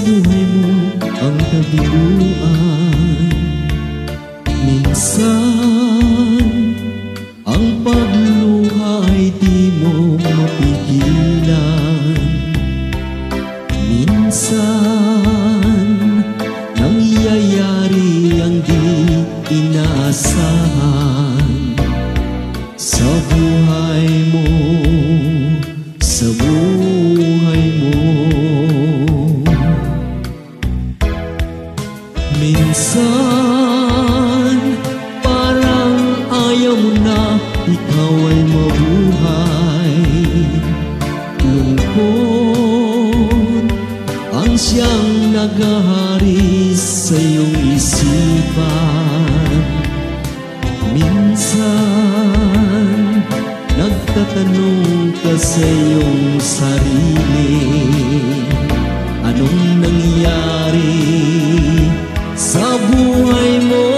buhay mo ang kabiguan. Minsan ang pagluha ay di mo mapigilan. Minsan nangyayari ang di inaasahan sa buhay mo, sa buhay mo. Minsan parang ayaw mo na ikaw ay mabuhay. Lungkot ang siyang naghahari sa iyong isipan. Minsan nagtatanong ka sa iyong sarili, anong nangyari sa buhay mo?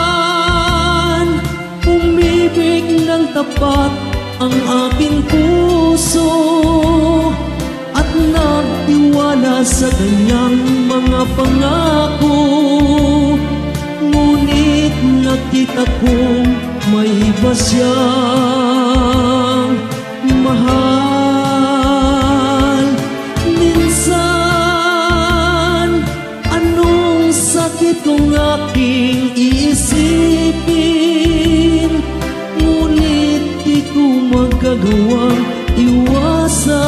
Minsan umibig ng tapat ang aking puso at nagtiwala sa kanyang mga pangako. Ngunit nakita kong may iba siyang mahal. Minsan anong sakit kong aking iisipin, ngunit di ko magagawang iwasan,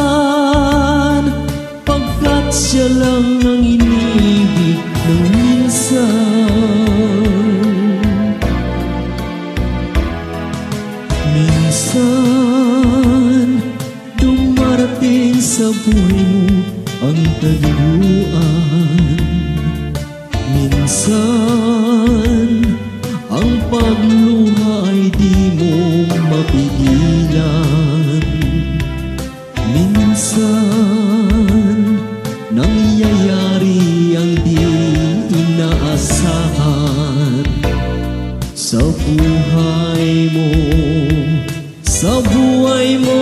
pagkat siya lang ang inibig ng minsan. Minsan dumarating sa buhay mo ang kabiguan. Minsan ang pagluha ay di mo mapigilan. Minsan nangyayari ang di inaasahan sa buhay mo, sa buhay mo.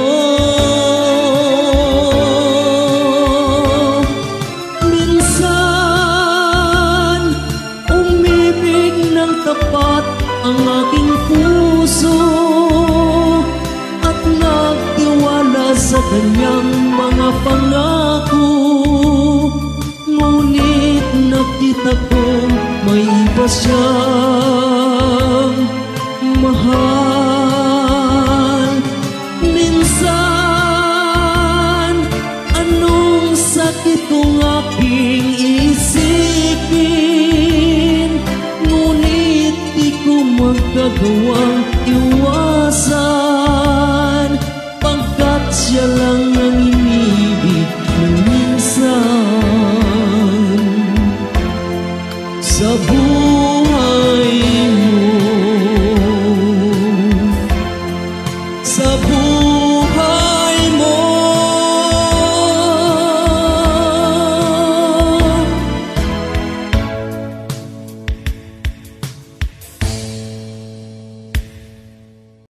Minsan umibig ng tapat ang aking puso at nagtiwala sa kanyang mga pangako. Ngunit nakita kong may iba siyang mahal. Minsan anong sakit kong aking isipin, ngunit di ko magagawa